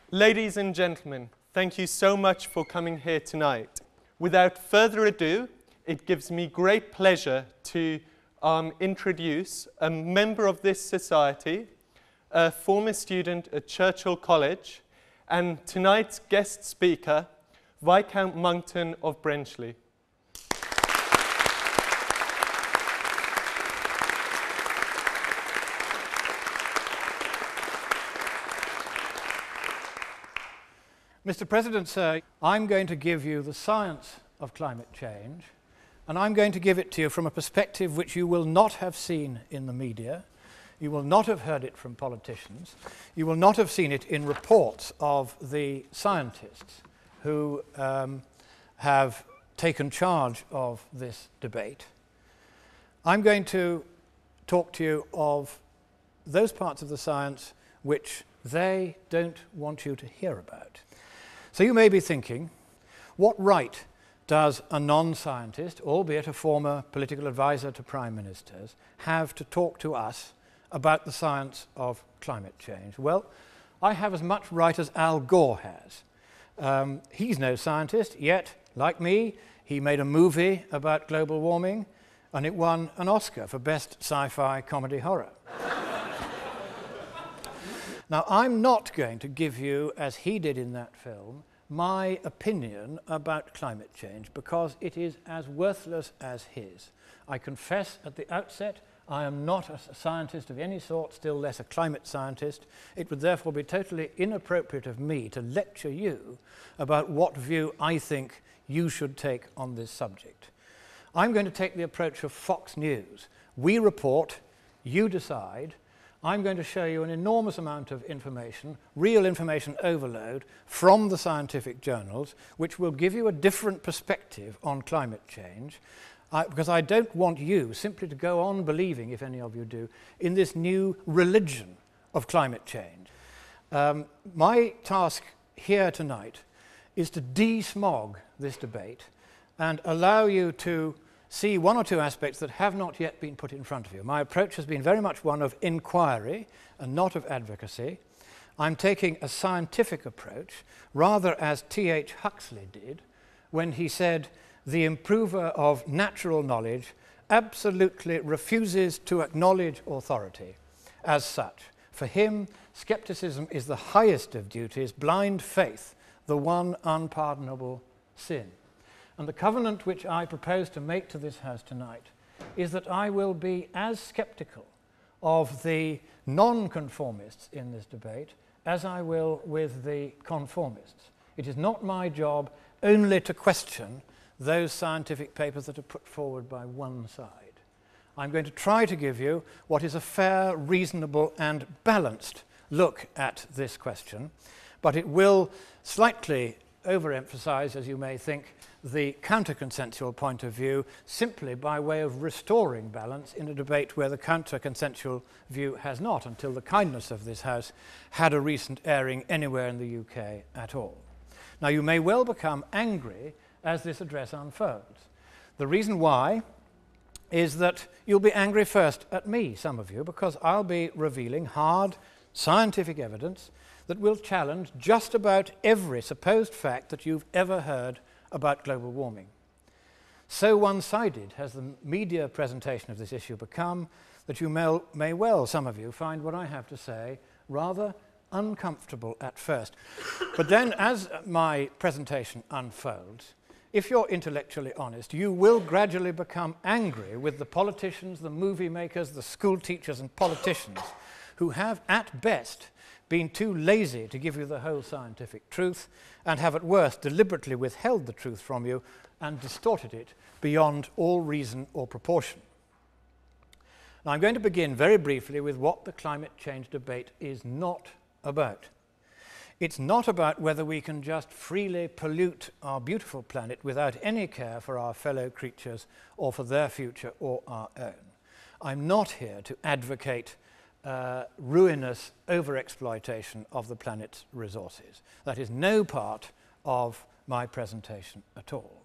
Ladies and gentlemen, thank you so much for coming here tonight. Without further ado, it gives me great pleasure to introduce a member of this society, a former student at Churchill College, and tonight's guest speaker, Viscount Monckton of Brenchley. Mr. President, sir, I'm going to give you the science of climate change, and I'm going to give it to you from a perspective which you will not have seen in the media, you will not have heard it from politicians, you will not have seen it in reports of the scientists who have taken charge of this debate. I'm going to talk to you of those parts of the science which they don't want you to hear about. So you may be thinking, what right does a non-scientist, albeit a former political advisor to prime ministers, have to talk to us about the science of climate change? Well, I have as much right as Al Gore has. He's no scientist, yet, like me, he made a movie about global warming, and it won an Oscar for Best Sci-Fi Comedy Horror. Now, I'm not going to give you, as he did in that film, my opinion about climate change, because it is as worthless as his. I confess at the outset, I am not a scientist of any sort, still less a climate scientist. It would therefore be totally inappropriate of me to lecture you about what view I think you should take on this subject. I'm going to take the approach of Fox News. We report, you decide. I'm going to show you an enormous amount of information, real information overload, from the scientific journals, which will give you a different perspective on climate change, because I don't want you simply to go on believing, if any of you do, in this new religion of climate change. My task here tonight is to de-smog this debate and allow you to see one or two aspects that have not yet been put in front of you. My approach has been very much one of inquiry and not of advocacy. I'm taking a scientific approach, rather as T.H. Huxley did when he said, "The improver of natural knowledge absolutely refuses to acknowledge authority as such. For him, skepticism is the highest of duties, blind faith, the one unpardonable sin." And the covenant which I propose to make to this House tonight is that I will be as sceptical of the non-conformists in this debate as I will with the conformists. It is not my job only to question those scientific papers that are put forward by one side. I'm going to try to give you what is a fair, reasonable and balanced look at this question, but it will slightly overemphasize, as you may think, the counter-consensual point of view simply by way of restoring balance in a debate where the counter-consensual view has not, until the kindness of this House, had a recent airing anywhere in the UK at all. Now, you may well become angry as this address unfolds. The reason why is that you'll be angry first at me, some of you, because I'll be revealing hard scientific evidence that will challenge just about every supposed fact that you've ever heard about global warming. So one-sided has the media presentation of this issue become that you may well, some of you, find what I have to say rather uncomfortable at first. But then as my presentation unfolds, if you're intellectually honest, you will gradually become angry with the politicians, the movie makers, the school teachers and politicians who have, at best, been too lazy to give you the whole scientific truth and have at worst deliberately withheld the truth from you and distorted it beyond all reason or proportion. Now, I'm going to begin very briefly with what the climate change debate is not about. It's not about whether we can just freely pollute our beautiful planet without any care for our fellow creatures or for their future or our own. I'm not here to advocate ruinous overexploitation of the planet's resources. That is no part of my presentation at all.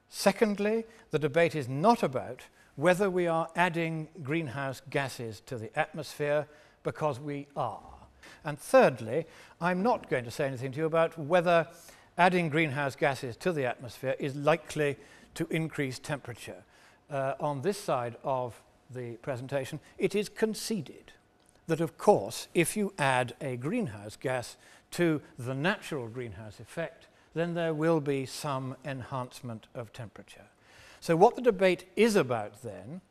Secondly, the debate is not about whether we are adding greenhouse gases to the atmosphere, because we are. And thirdly, I'm not going to say anything to you about whether adding greenhouse gases to the atmosphere is likely to increase temperature. On this side of the presentation, it is conceded that, of course, if you add a greenhouse gas to the natural greenhouse effect, then there will be some enhancement of temperature. So what the debate is about then,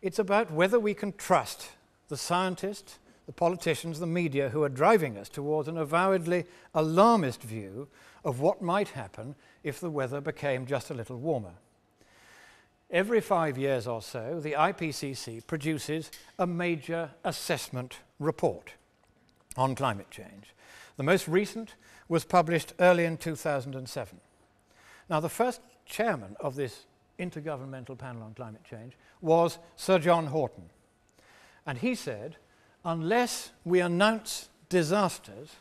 it's about whether we can trust the scientists, the politicians, the media who are driving us towards an avowedly alarmist view of what might happen if the weather became just a little warmer. Every 5 years or so, the IPCC produces a major assessment report on climate change. The most recent was published early in 2007. Now, the first chairman of this Intergovernmental Panel on Climate Change was Sir John Horton. And he said, unless we announce disasters,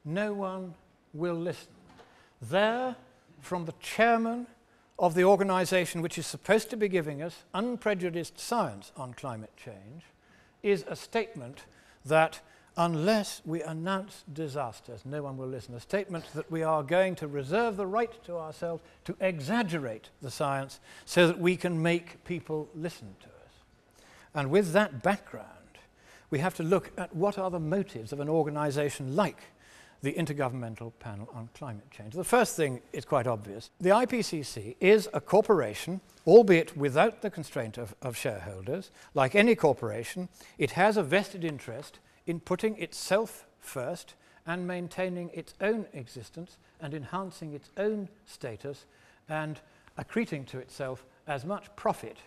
no one will listen. There, from the chairman of the organisation which is supposed to be giving us unprejudiced science on climate change, is a statement that unless we announce disasters, no one will listen. A statement that we are going to reserve the right to ourselves to exaggerate the science so that we can make people listen to us. And with that background, we have to look at what are the motives of an organisation like the Intergovernmental Panel on Climate Change. The first thing is quite obvious. The IPCC is a corporation, albeit without the constraint of shareholders. Like any corporation, it has a vested interest in putting itself first and maintaining its own existence and enhancing its own status and accreting to itself as much profit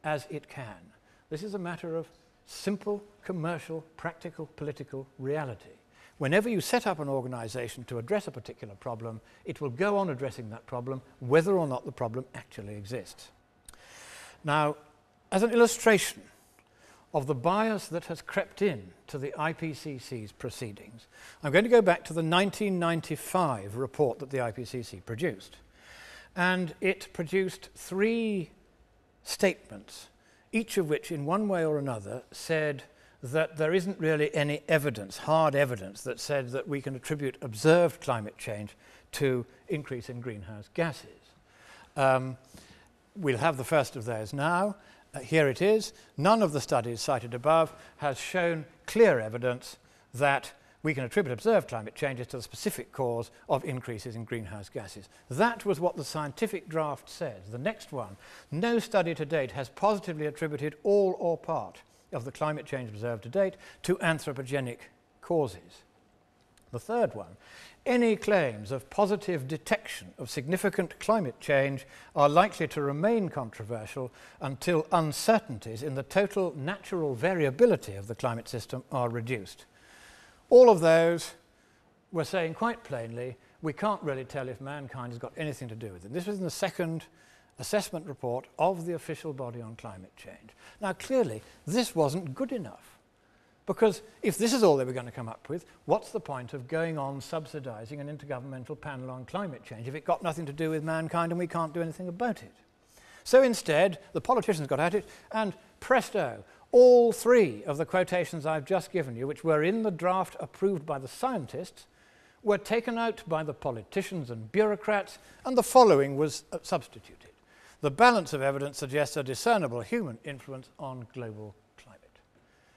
as it can. This is a matter of simple, commercial, practical, political reality. Whenever you set up an organisation to address a particular problem, it will go on addressing that problem, whether or not the problem actually exists. Now, as an illustration of the bias that has crept in to the IPCC's proceedings, I'm going to go back to the 1995 report that the IPCC produced. And it produced 3 statements, each of which in one way or another said that there isn't really any evidence, hard evidence, that said that we can attribute observed climate change to increase in greenhouse gases. We'll have the first of those now. Here it is. None of the studies cited above has shown clear evidence that we can attribute observed climate changes to the specific cause of increases in greenhouse gases. That was what the scientific draft said. The next one, no study to date has positively attributed all or part of the climate change observed to date to anthropogenic causes. The third one, any claims of positive detection of significant climate change are likely to remain controversial until uncertainties in the total natural variability of the climate system are reduced. All of those were saying quite plainly, we can't really tell if mankind has got anything to do with it. This was in the second assessment report of the official body on climate change. Now, clearly, this wasn't good enough. Because if this is all they were going to come up with, what's the point of going on subsidising an intergovernmental panel on climate change if it got nothing to do with mankind and we can't do anything about it? So instead, the politicians got at it, and presto, all three of the quotations I've just given you, which were in the draft approved by the scientists, were taken out by the politicians and bureaucrats, and the following was substituted. The balance of evidence suggests a discernible human influence on global